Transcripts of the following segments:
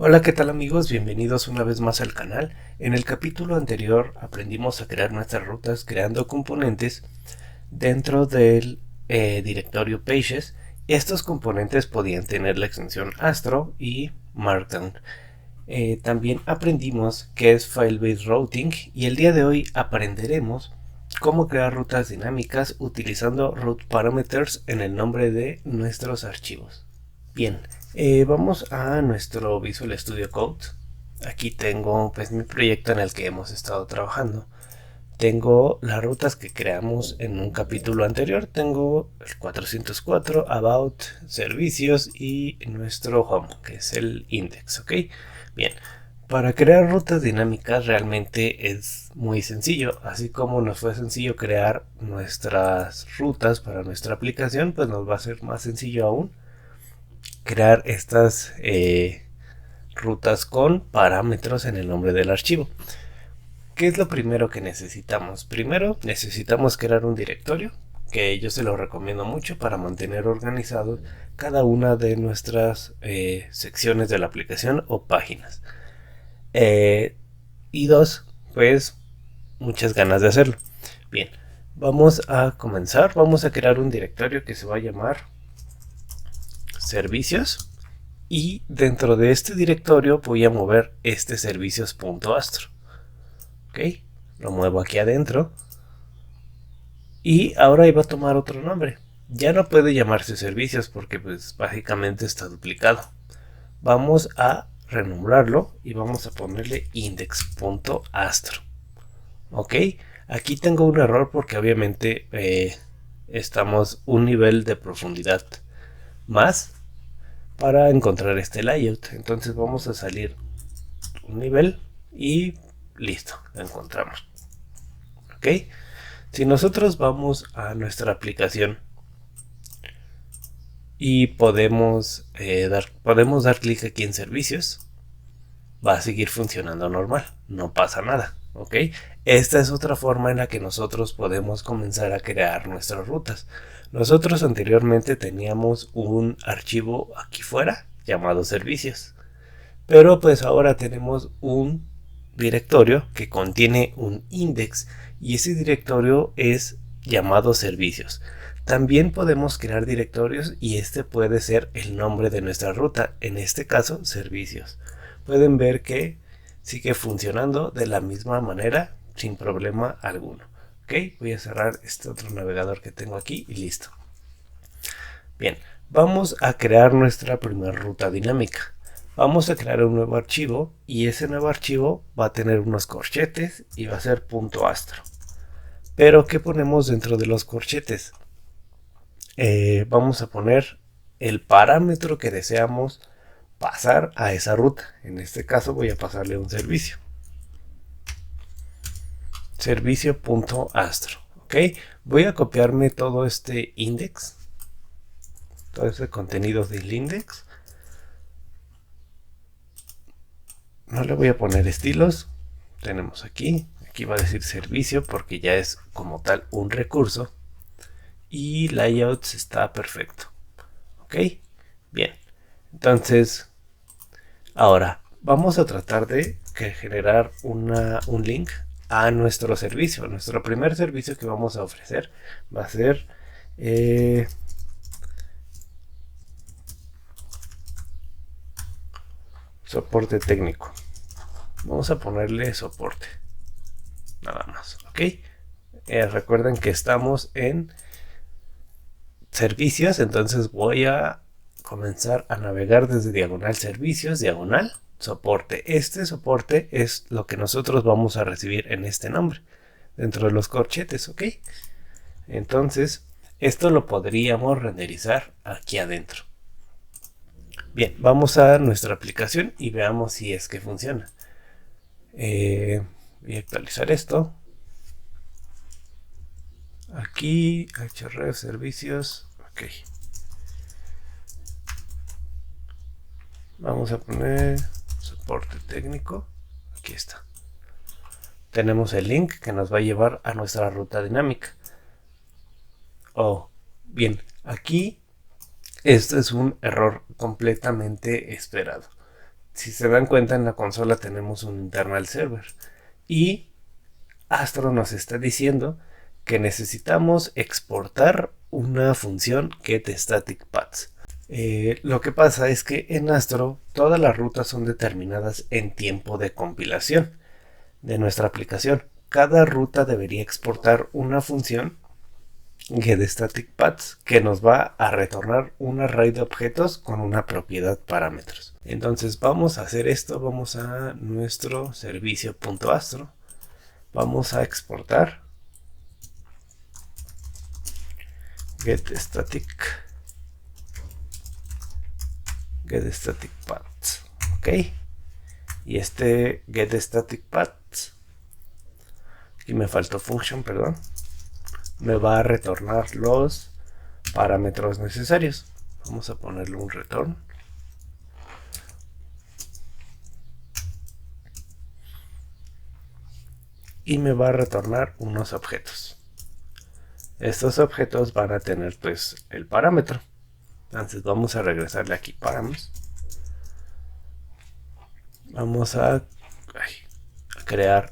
Hola, ¿qué tal amigos? Bienvenidos una vez más al canal. En el capítulo anterior aprendimos a crear nuestras rutas creando componentes dentro del directorio Pages. Estos componentes podían tener la extensión Astro y Markdown. También aprendimos qué es File-Based Routing y el día de hoy aprenderemos cómo crear rutas dinámicas utilizando route parameters en el nombre de nuestros archivos. Bien, vamos a nuestro Visual Studio Code. Aquí tengo pues mi proyecto en el que hemos estado trabajando. Tengo las rutas que creamos en un capítulo anterior. Tengo el 404, About, Servicios y nuestro Home, que es el index, ¿ok? Bien, para crear rutas dinámicas realmente es muy sencillo. Así como nos fue sencillo crear nuestras rutas para nuestra aplicación, pues nos va a ser más sencillo aún crear estas rutas con parámetros en el nombre del archivo. ¿Qué es lo primero que necesitamos? Primero necesitamos crear un directorio, que yo se lo recomiendo mucho para mantener organizado cada una de nuestras secciones de la aplicación o páginas. Y dos, pues muchas ganas de hacerlo. Bien, vamos a comenzar. Vamos a crear un directorio que se va a llamar servicios. Y dentro de este directorio voy a mover este servicios.astro. Ok, lo muevo aquí adentro. Y ahora iba a tomar otro nombre. Ya no puede llamarse servicios porque pues básicamente está duplicado. Vamos a renombrarlo y vamos a ponerle index.astro. Ok, aquí tengo un error porque obviamente estamos un nivel de profundidad más para encontrar este layout. Entonces vamos a salir un nivel y listo, lo encontramos. Ok, si nosotros vamos a nuestra aplicación y podemos dar clic aquí en servicios, va a seguir funcionando normal, no pasa nada. Ok, esta es otra forma en la que nosotros podemos comenzar a crear nuestras rutas. Nosotros anteriormente teníamos un archivo aquí fuera llamado servicios, pero pues ahora tenemos un directorio que contiene un index y ese directorio es llamado servicios. También podemos crear directorios y este puede ser el nombre de nuestra ruta, en este caso servicios. Pueden ver que sigue funcionando de la misma manera sin problema alguno. Ok, voy a cerrar este otro navegador que tengo aquí y listo. Bien, vamos a crear nuestra primera ruta dinámica. Vamos a crear un nuevo archivo y ese nuevo archivo va a tener unos corchetes y va a ser .astro. Pero ¿qué ponemos dentro de los corchetes? Vamos a poner el parámetro que deseamos pasar a esa ruta. En este caso voy a pasarle un servicio. Servicio.astro. Ok, voy a copiarme todo este index, todo ese contenido del index. No le voy a poner estilos. Tenemos aquí va a decir servicio porque ya es como tal un recurso. Y layouts está perfecto. Ok, bien. Entonces, ahora vamos a tratar de generar un link a nuestro servicio. Nuestro primer servicio que vamos a ofrecer va a ser soporte técnico. Vamos a ponerle soporte, nada más. Ok, recuerden que estamos en servicios, entonces voy a comenzar a navegar desde diagonal servicios, diagonal soporte. Este soporte es lo que nosotros vamos a recibir en este nombre dentro de los corchetes. Ok, entonces esto lo podríamos renderizar aquí adentro. Bien, vamos a nuestra aplicación y veamos si es que funciona. Voy a actualizar esto. Aquí, href servicios. Ok. Vamos a poner soporte técnico. Aquí está. Tenemos el link que nos va a llevar a nuestra ruta dinámica. Oh, bien, aquí este es un error completamente esperado. si se dan cuenta, en la consola tenemos un internal server y Astro nos está diciendo que necesitamos exportar una función getStaticPaths. Lo que pasa es que en Astro todas las rutas son determinadas en tiempo de compilación de nuestra aplicación. Cada ruta debería exportar una función getStaticPaths que nos va a retornar un array de objetos con una propiedad parámetros. Entonces vamos a hacer esto, vamos a nuestro servicio.astro, vamos a exportar getStaticPaths, ok, y este getStaticPaths, aquí me faltó function, perdón, me va a retornar los parámetros necesarios. Vamos a ponerle un return y me va a retornar unos objetos. Estos objetos van a tener pues el parámetro. Entonces vamos a regresarle aquí params. Vamos a crear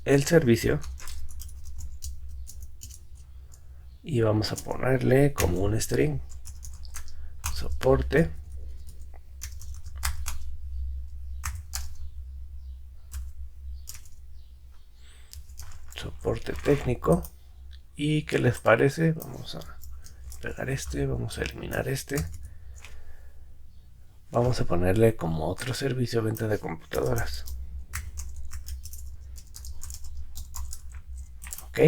el servicio y vamos a ponerle como un string soporte técnico. ¿Y qué les parece? Vamos a pegar este, vamos a eliminar este, vamos a ponerle como otro servicio venta de computadoras. Ok,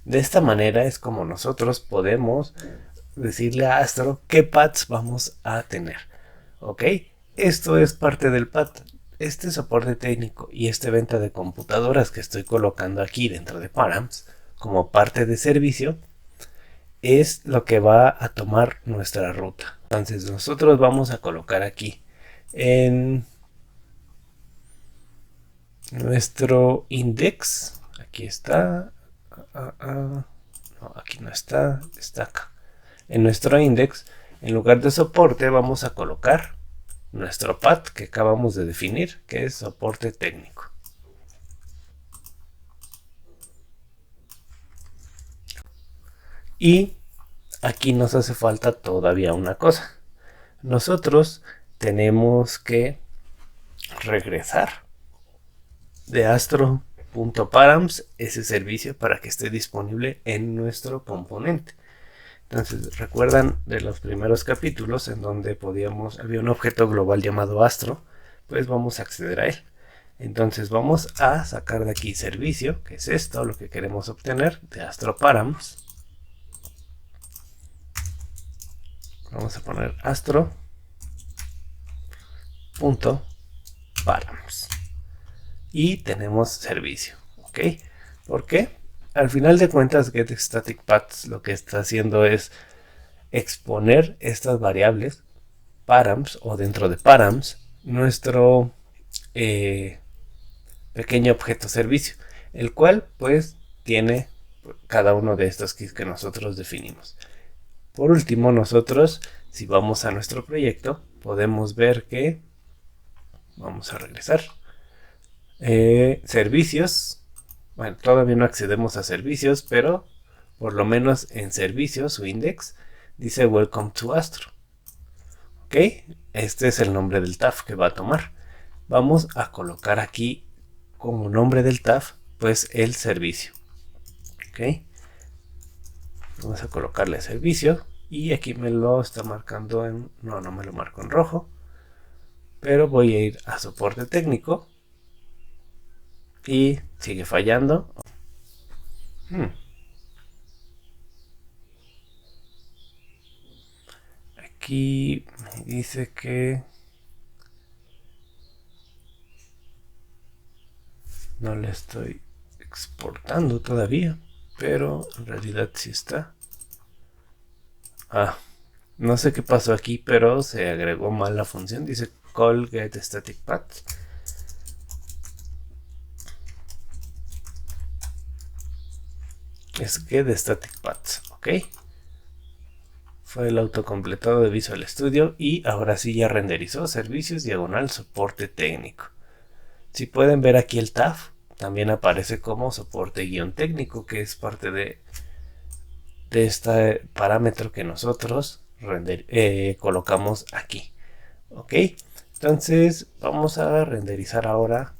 de esta manera es como nosotros podemos decirle a Astro qué paths vamos a tener. Ok, esto es parte del path. Este soporte técnico y este venta de computadoras que estoy colocando aquí dentro de params como parte de servicio es lo que va a tomar nuestra ruta. Entonces nosotros vamos a colocar aquí en nuestro index, aquí está, no, aquí no está, está acá. En nuestro index, en lugar de soporte, vamos a colocar nuestro path que acabamos de definir, que es soporte técnico. Y aquí nos hace falta todavía una cosa. Nosotros tenemos que regresar de astro.params ese servicio para que esté disponible en nuestro componente. Entonces, recuerdan de los primeros capítulos en donde había un objeto global llamado Astro, pues vamos a acceder a él. Entonces vamos a sacar de aquí servicio, que es esto, lo que queremos obtener de astro.params. Vamos a poner astro.params y tenemos servicio, ¿ok? ¿Por qué? Al final de cuentas, getStaticPaths lo que está haciendo es exponer estas variables params o dentro de params nuestro pequeño objeto servicio, el cual pues tiene cada uno de estos keys que nosotros definimos. Por último, nosotros, si vamos a nuestro proyecto, podemos ver que vamos a regresar servicios. Bueno, todavía no accedemos a servicios, pero por lo menos en servicios, su index dice Welcome to Astro. Ok, este es el nombre del TAF que va a tomar. Vamos a colocar aquí como nombre del TAF, pues el servicio. Ok, vamos a colocarle servicio y aquí me lo está marcando en... No me lo marco en rojo, pero voy a ir a soporte técnico y sigue fallando. Aquí me dice que no le estoy exportando todavía, pero en realidad sí está. No sé qué pasó aquí, pero se agregó mal la función. Dice call getStaticPath. Es getStaticPath, ok. fue el autocompletado de Visual Studio y ahora sí ya renderizó servicios / soporte técnico. Si pueden ver aquí el tab, también aparece como soporte técnico, que es parte de este parámetro que nosotros colocamos aquí. Ok, entonces vamos a renderizar ahora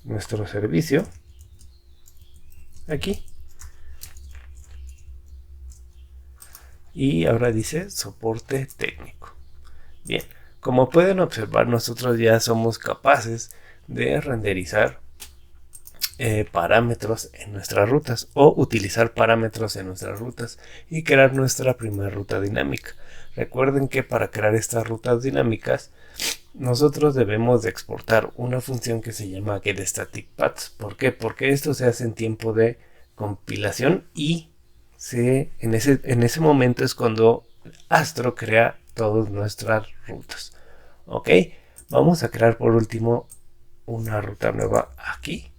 nuestro servicio aquí, y ahora dice soporte técnico. Bien, como pueden observar, nosotros ya somos capaces de renderizar parámetros en nuestras rutas o utilizar parámetros en nuestras rutas y crear nuestra primera ruta dinámica. Recuerden que para crear estas rutas dinámicas nosotros debemos de exportar una función que se llama getStaticPaths. ¿Por qué? Porque esto se hace en tiempo de compilación y en ese momento es cuando Astro crea todas nuestras rutas. Ok, vamos a crear por último una ruta nueva aquí.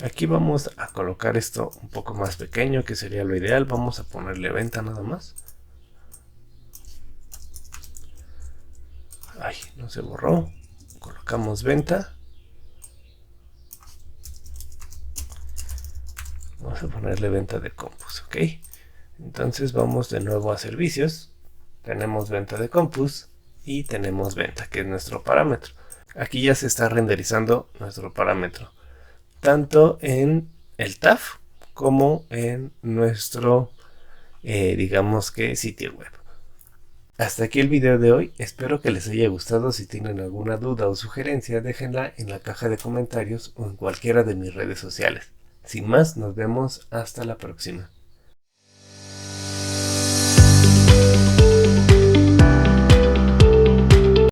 Aquí vamos a colocar esto un poco más pequeño, que sería lo ideal. Vamos a ponerle venta nada más. Ay, no se borró. Colocamos venta. Vamos a ponerle venta de Compus, ok. Entonces vamos de nuevo a servicios. Tenemos venta de Compus y tenemos venta, que es nuestro parámetro. Aquí ya se está renderizando nuestro parámetro, tanto en el tab como en nuestro digamos que sitio web. Hasta aquí el video de hoy, espero que les haya gustado. Si tienen alguna duda o sugerencia, déjenla en la caja de comentarios o en cualquiera de mis redes sociales. Sin más, nos vemos hasta la próxima.